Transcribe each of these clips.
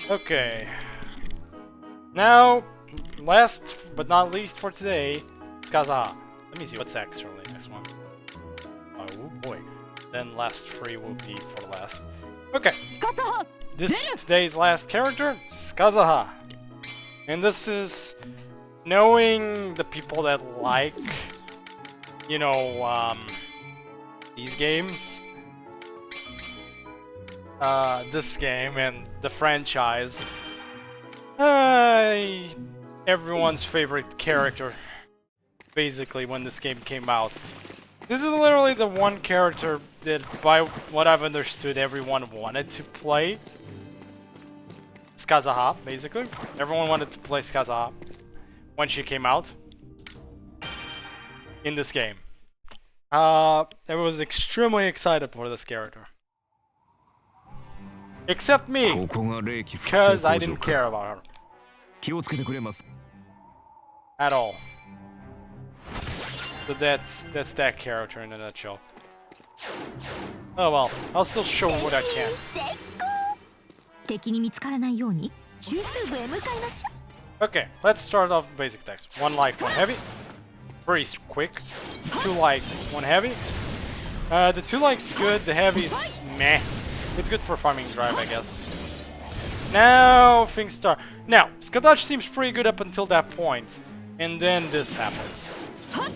Okay. Now, last but not least for today, Gaza. Let me see what's actually the next one. Oh boy. Then last three will be for last. Okay. This today's last character, Skazaha. And this is knowing the people that like, you know, these games. This game and the franchise. Everyone's favorite character, basically, when this game came out. This is literally the one character that, by what I've understood, everyone wanted to play. Skazaha, basically. Everyone wanted to play Skazaha when she came out in this game. I was extremely excited for this character. Except me, because I didn't care about her. At all. So that's that character in a nutshell. Oh well, I'll still show what I can. Okay, let's start off with basic attacks. 1 light, 1 heavy. Pretty quick. 2 light, 1 heavy. The 2 light's good, the heavy is meh. It's good for farming drive, I guess. Now things start. Now, Scatatch seems pretty good up until that point. And then this happens. Oh,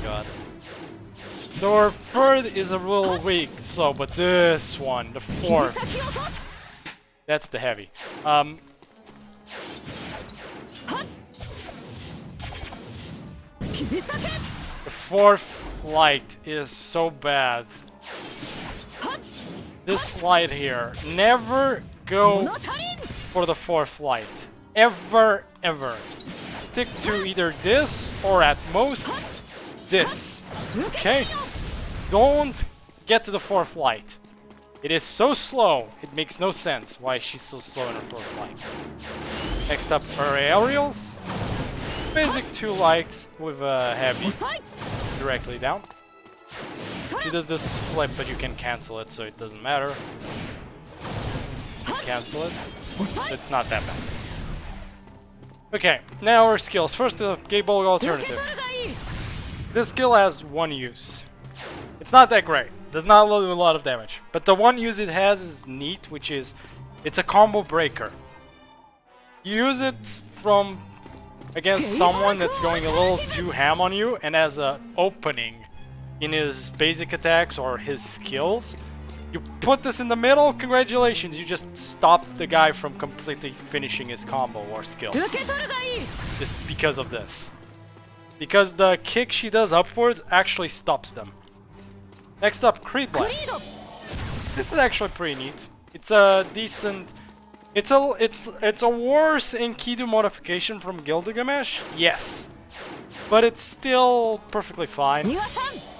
God. So our third is a little weak, so, but this one, the fourth, that's the heavy. The fourth light is so bad. This light here, never go for the fourth light. Ever, ever. Stick to either this or at most this. Okay? Don't get to the fourth light. It is so slow, it makes no sense why she's so slow in her fourth light. Next up, her aerials. Basic 2 lights with a heavy directly down. She does this flip, but you can cancel it, so it doesn't matter. Cancel it. It's not that bad. Okay, now our skills. First, the Gable alternative. This skill has 1 use. It's not that great. Does not do a lot of damage. But the 1 use it has is neat, which is it's a combo breaker. You use it from against someone that's going a little too ham on you and has an opening in his basic attacks or his skills. You put this in the middle, congratulations, you just stopped the guy from completely finishing his combo or skill. Just because of this. Because the kick she does upwards actually stops them. Next up, Creed Blast. This is actually pretty neat. It's a decent... It's a worse Enkidu modification from Gilgamesh, yes. But it's still perfectly fine.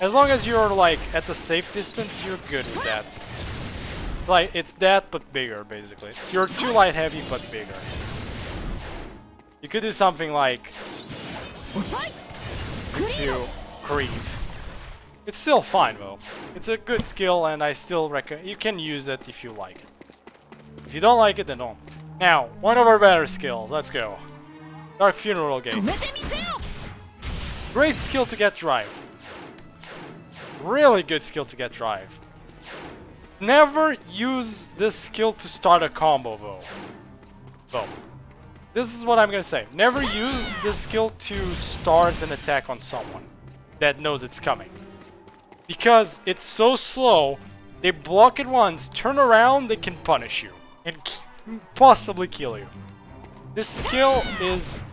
As long as you're like at the safe distance, you're good with that. It's like it's that but bigger, basically. It's your 2 light heavy but bigger. You could do something like to Creed. It's still fine though. It's a good skill and I still recommend you can use it if you like it. If you don't like it, then don't. Now, one of our better skills. Let's go. Dark Funeral Gate. Great skill to get drive. Really good skill to get drive. Never use this skill to start a combo though. This is what I'm gonna say. Never use this skill to start an attack on someone that knows it's coming. Because it's so slow, they block it once, turn around, they can punish you. And possibly kill you. This skill is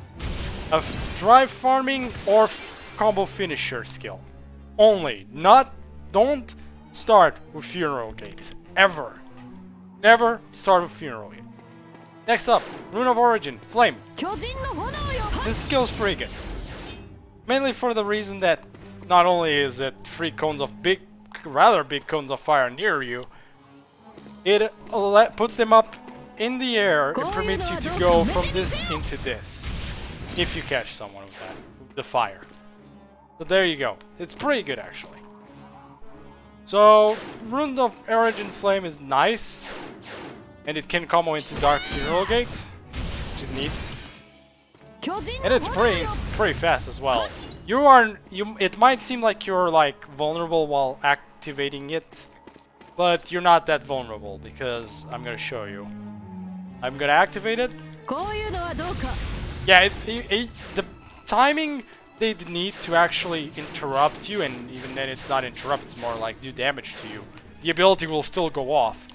a drive farming or combo finisher skill. Only. Don't start with Funeral Gate. Ever. Never start with Funeral Gate. Next up, Rune of Origin, Flame. This skill is pretty good. Mainly for the reason that not only is it 3 cones of rather big cones of fire near you, it puts them up in the air and permits you to go from this into this. If you catch someone with that, with the fire. So there you go. It's pretty good actually. So, Rune of Origin Flame is nice. And it can combo into Dark Funeral Gate, which is neat. And it's pretty fast as well. It might seem like you're like vulnerable while activating it, but you're not that vulnerable because I'm gonna show you. I'm gonna activate it. Yeah, the timing they need to actually interrupt you, and even then it's not interrupt, it's more like do damage to you. The ability will still go off,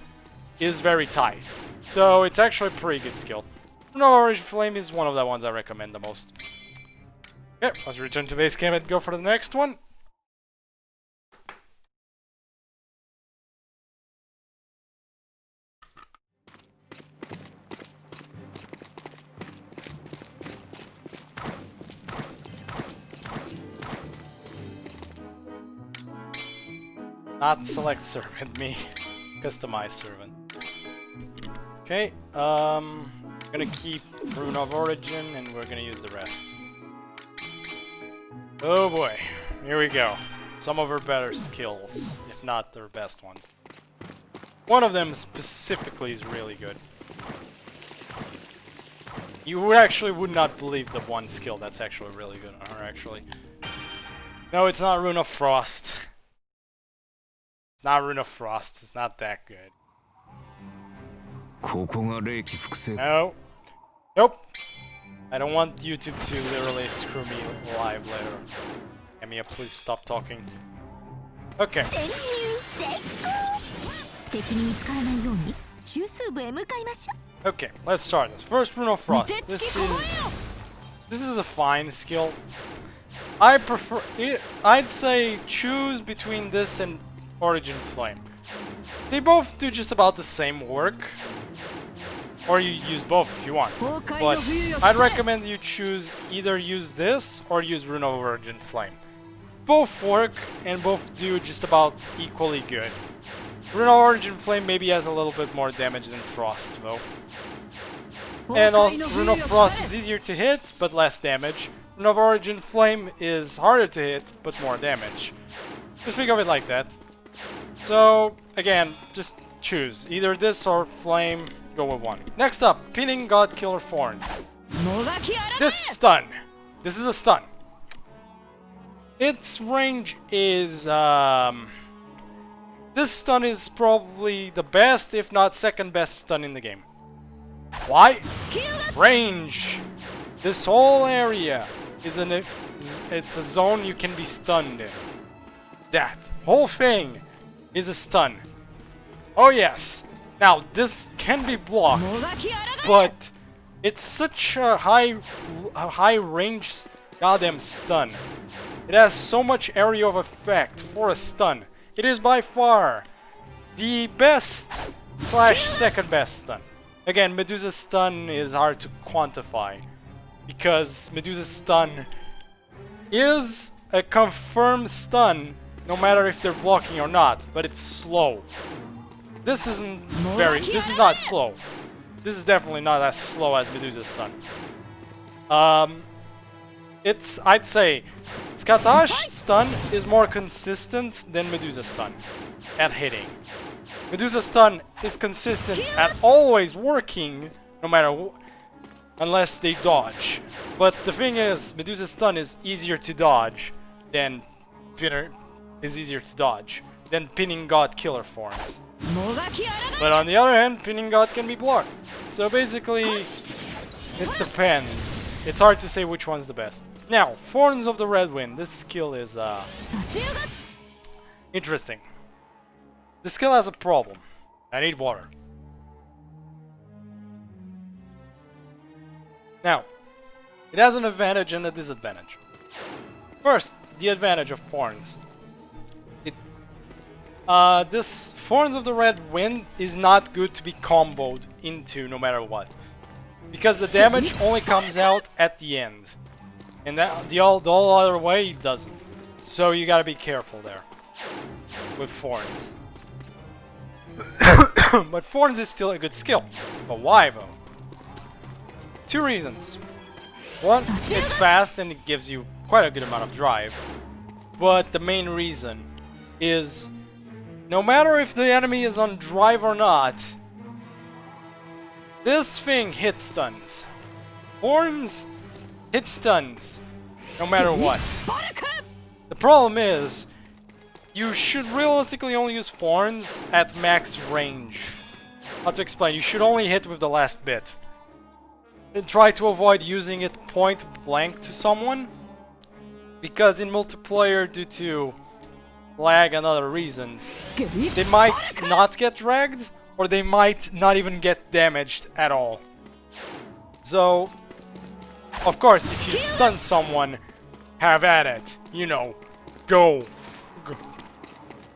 is very tight. So it's actually a pretty good skill. No, Orange Flame is one of the ones I recommend the most. Okay, let's return to base camp and go for the next one. Not select servant, me. Customize servant. Okay, gonna keep Rune of Origin and we're gonna use the rest. Oh boy, here we go. Some of her better skills, if not their best ones. One of them specifically is really good. You would not believe the one skill that's actually really good on her, actually. No, it's not Rune of Frost. It's not Rune of Frost, it's not that good. No. Nope. I don't want YouTube to literally screw me live later. Emiya, please stop talking. Okay. Okay, let's start this. First, Rune of Frost. This is a fine skill. I prefer it. I'd say choose between this and Origin Flame. They both do just about the same work. Or you use both if you want. But I'd recommend you either use this or use Rune of Origin Flame. Both work and both do just about equally good. Rune of Origin Flame maybe has a little bit more damage than Frost though. And also Rune of Frost is easier to hit but less damage. Rune of Origin Flame is harder to hit but more damage. Just think of it like that. So again, just choose either this or Flame. Go with one. Next up, Pinning God Killer Thorns. This stun. This is a stun. Its range is this stun is probably the best, if not second best stun in the game. Why? Range. This whole area is it's a zone you can be stunned in. That whole thing is a stun. Oh yes. Now, this can be blocked, but it's such a high range goddamn stun. It has so much area of effect for a stun. It is by far the best / second best stun. Again, Medusa's stun is hard to quantify because Medusa's stun is a confirmed stun no matter if they're blocking or not, but it's slow. This is not slow. This is definitely not as slow as Medusa's stun. I'd say Scatatch stun is more consistent than Medusa's stun at hitting. Medusa's stun is consistent at always working, no matter unless they dodge. But the thing is, Medusa's stun is easier to dodge than Pinning God Killer Thorns. But on the other hand, Pinning God can be blocked. So basically, it depends. It's hard to say which one's the best. Now, Thorns of the Red Wind. This skill is interesting. This skill has a problem. I need water. Now, it has an advantage and a disadvantage. First, the advantage of Thorns. This Thorns of the Red Wind is not good to be comboed into no matter what. Because the damage only comes out at the end. And that the all other way it doesn't. So you gotta be careful there. With Thorns. But Thorns is still a good skill. But why though? Two reasons. One, it's fast and it gives you quite a good amount of drive. But the main reason is no matter if the enemy is on drive or not, This thing hit stuns. Thorns hit stuns, no matter what. The problem is, you should realistically only use Thorns at max range. How to explain? You should only hit with the last bit. And try to avoid using it point blank to someone, because in multiplayer, due to lag and other reasons, they might not get dragged, or they might not even get damaged at all. So, of course, if you stun someone, have at it. You know, go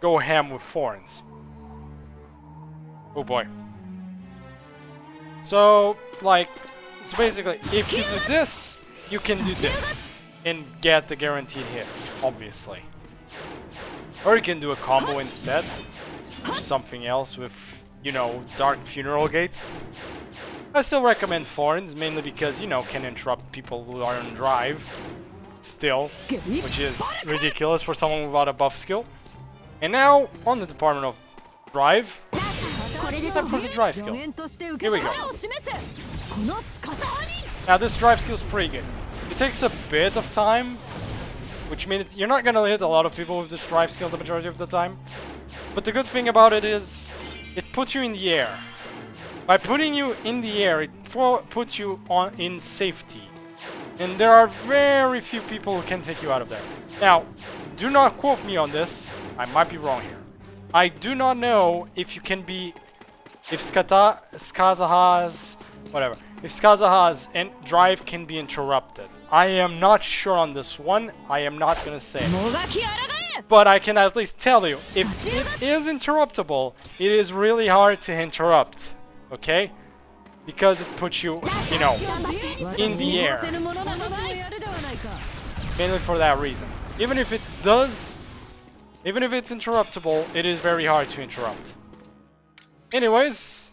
ham with Thorns. Oh boy. So, like, so basically, if you do this, you can do this and get the guaranteed hit, obviously. Or you can do a combo instead, something else with, you know, Dark Funeral Gate. I still recommend Thorns, mainly because, you know, can interrupt people who are on drive, still, which is ridiculous for someone without a buff skill. And now, on the department of drive, time for the drive skill. Here we go. Now this drive skill is pretty good. It takes a bit of time, which means you're not gonna hit a lot of people with this drive skill the majority of the time. But the good thing about it is, it puts you in the air. By putting you in the air, it puts you in safety. And there are very few people who can take you out of there. Now, do not quote me on this. I might be wrong here. I do not know if you can be... If Scatatch, whatever. If Scatatch and drive can be interrupted. I am not sure on this one. I am not gonna say. But I can at least tell you, if it is interruptible, it is really hard to interrupt. Okay? Because it puts you, you know, in the air. Mainly for that reason. Even if it does, even if it's interruptible, it is very hard to interrupt. Anyways,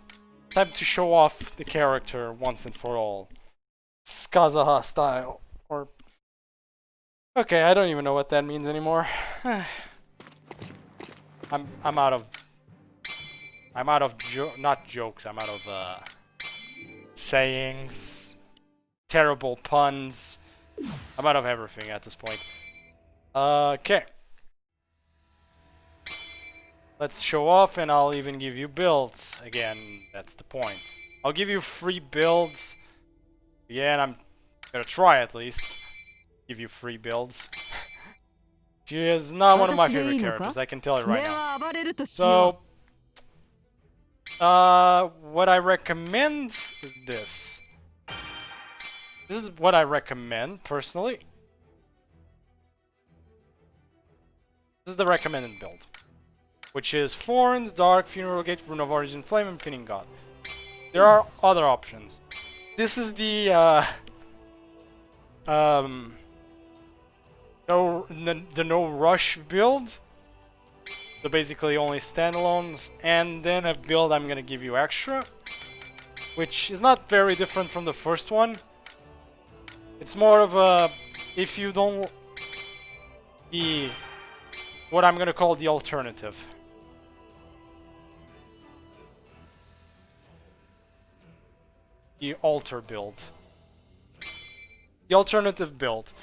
time to show off the character once and for all. Gaza style, or... Okay, I don't even know what that means anymore. I'm out of not jokes, I'm out of sayings, terrible puns. I'm out of everything at this point. Okay. Let's show off, and I'll even give you builds. Again, that's the point. I'll give you free builds. Yeah, and I'm gonna try at least. Give you free builds. She is not one of my favorite characters, I can tell you right now. So, what I recommend is this. This is what I recommend, personally. This is the recommended build. Which is Thorns, Dark, Funeral Gate, Rune of Origin, Flame, and Pinning God. There are other options. This is the, no rush build. So basically only standalones, and then a build I'm gonna give you extra, which is not very different from the first one. It's more of a, if you don't, what I'm gonna call the alternative. The alter build. The alternative build.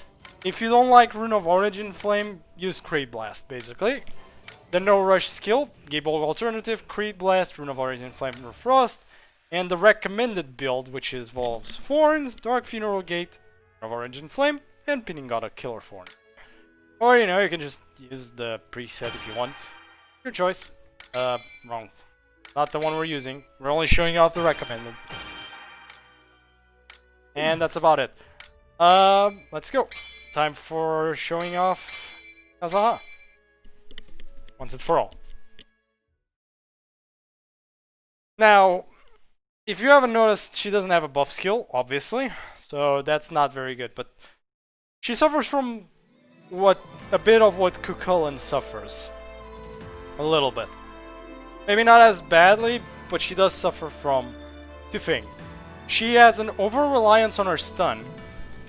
If you don't like Rune of Origin Flame, use Creed Blast, basically. The no rush skill, Gable alternative, Creed Blast, Rune of Origin Flame, or Frost. And the recommended build, which involves Thorns, Dark Funeral Gate, Rune of Origin Flame, and Pinning God a Killer Thorn. Or, you know, you can just use the preset if you want. Your choice. Wrong. Not the one we're using. We're only showing off the recommended. And that's about it. Let's go. Time for showing off Gaza. Once and for all. Now, if you haven't noticed, she doesn't have a buff skill, obviously. So that's not very good. But she suffers from a bit of what Cuchulainn suffers. A little bit. Maybe not as badly, but she does suffer from two things. She has an over-reliance on her stun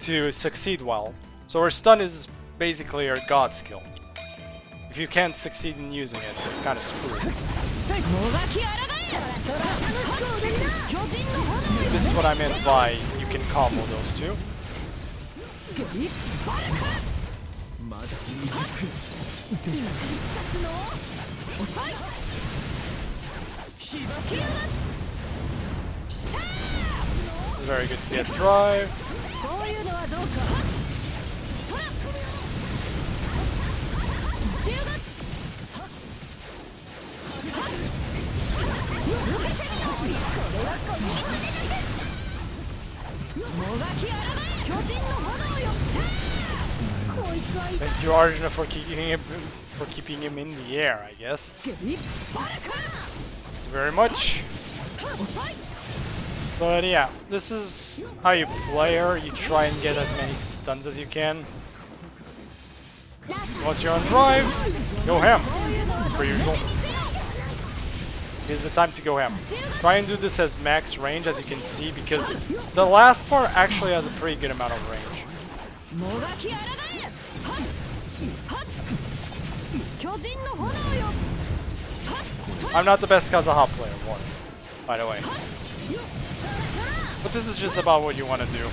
to succeed well. So her stun is basically her god skill. If you can't succeed in using it, you're kind of screwed. what I meant by you can combo those two. Very good to get drive. Thank you, Arjuna, for keeping him in the air, I guess. Thank you very much. But yeah, this is how you play her. You try and get as many stuns as you can. Once you're on drive, go ham, per usual. Here's the time to go ham. Try and do this as max range as you can see, because the last part actually has a pretty good amount of range. I'm not the best Kazaha player, one, by the way. But this is just about what you want to do.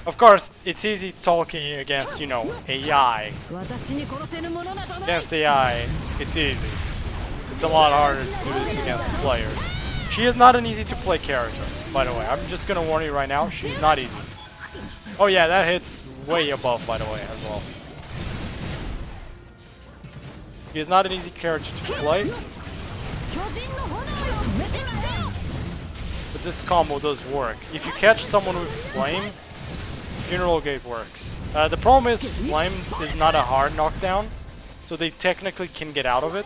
Of course, it's easy talking against, you know, AI. Against AI, it's easy. It's a lot harder to do this against players. She is not an easy to play character, by the way. I'm just gonna warn you right now, she's not easy. Oh yeah, that hits way above, by the way, as well. She is not an easy character to play. But this combo does work. If you catch someone with Flame, Funeral Gate works. The problem is Flame is not a hard knockdown, so they technically can get out of it.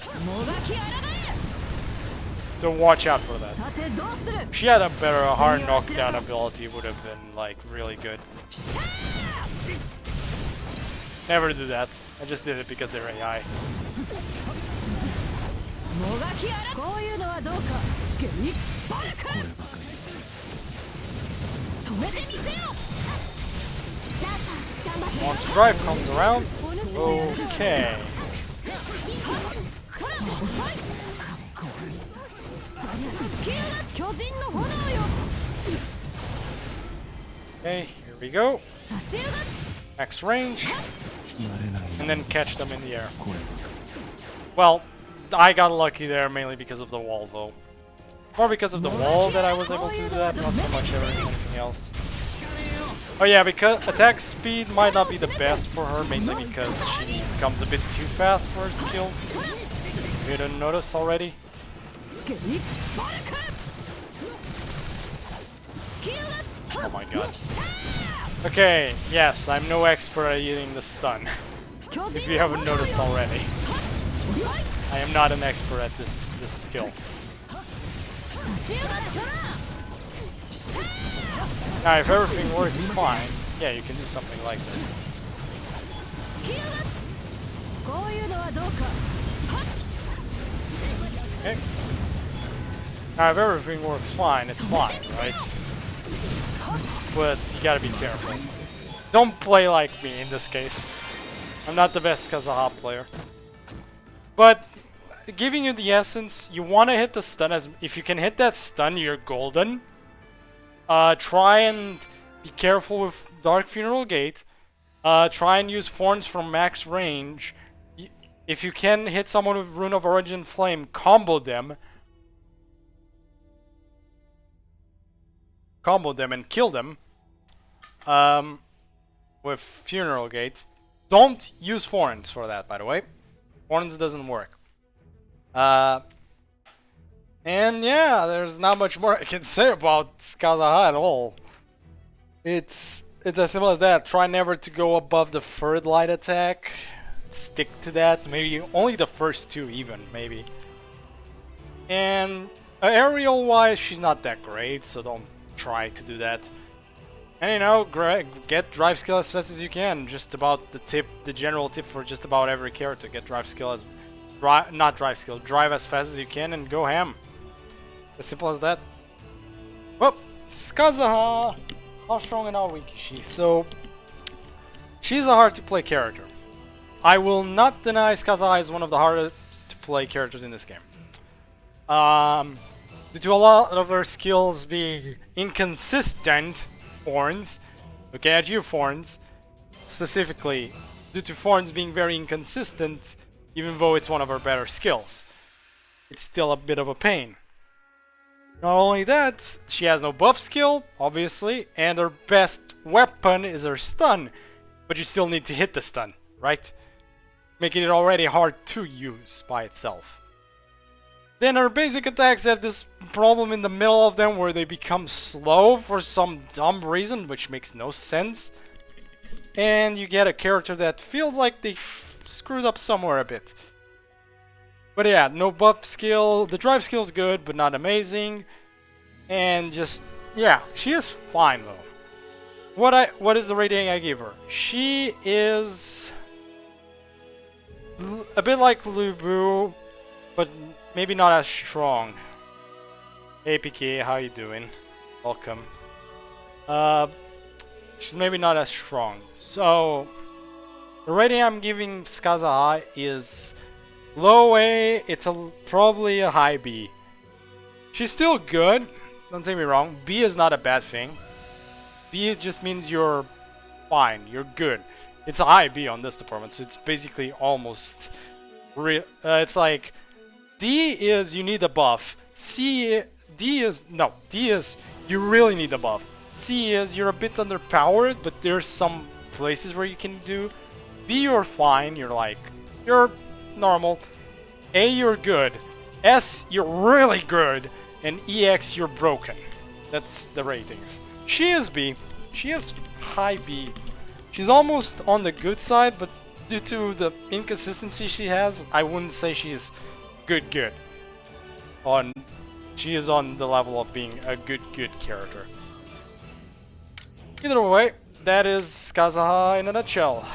So watch out for that. If she had a better hard knockdown ability, it would have been like really good. Never do that. I just did it because they're AI. Once drive comes around, okay. Okay, here we go. Max range. And then catch them in the air. Well, I got lucky there mainly because of the wall though. More because of the wall that I was able to do that, not so much anything else. Oh yeah, because attack speed might not be the best for her, mainly because she becomes a bit too fast for her skills. You didn't notice already? Oh my god. Okay, yes, I'm no expert at eating the stun. If you haven't noticed already. I am not an expert at this skill. Now, if everything works fine, yeah, you can do something like that. Okay. Now, if everything works fine, it's fine, right? But you gotta be careful. Don't play like me in this case. I'm not the best Kazaha player. But giving you the essence, you want to hit the stun as if you can hit that stun, you're golden. Try and be careful with Dark Funeral Gate. Try and use Thorns from max range. If you can hit someone with Rune of Origin Flame, combo them. Combo them and kill them. With Funeral Gate. Don't use Thorns for that, by the way. Thorns doesn't work. And yeah, there's not much more I can say about Kazaha at all. It's as simple as that. Try never to go above the third light attack. Stick to that. Maybe only the first two even, maybe. And aerial wise, she's not that great, so don't try to do that. And you know, get drive skill as fast as you can. Just about the general tip for just about every character. Get drive skill as drive as fast as you can and go ham. It's as simple as that. Well, Kazaha, how strong and how weak is she? So, she's a hard to play character. I will not deny Kazaha is one of the hardest to play characters in this game. Due to a lot of her skills being inconsistent, Thorns, look at you, Thorns, specifically, due to Thorns being very inconsistent, even though it's one of her better skills, it's still a bit of a pain. Not only that, she has no buff skill, obviously, and her best weapon is her stun, but you still need to hit the stun, right? Making it already hard to use by itself. Then her basic attacks have this problem in the middle of them where they become slow for some dumb reason, which makes no sense. And you get a character that feels like they screwed up somewhere a bit. But yeah, no buff skill. The drive skill is good, but not amazing. And just, yeah, she is fine though. What is the rating I give her? She is a bit like Lubu, but maybe not as strong. Hey PK, how you doing? Welcome. She's maybe not as strong. So the rating I'm giving Scatatch is low A. It's probably a high B. She's still good. Don't take me wrong. B is not a bad thing. B just means you're fine. You're good. It's a high B on this department, so it's basically almost real. It's like D is you need a buff. D is you really need a buff. C is you're a bit underpowered, but there's some places where you can do. B, you're fine. You're normal. A, you're good. S, you're really good. And EX, you're broken. That's the ratings. She is B. She is high B. She's almost on the good side, but due to the inconsistency she has, I wouldn't say she is good. She is on the level of being a good character. Either way, that is Gaza in a nutshell.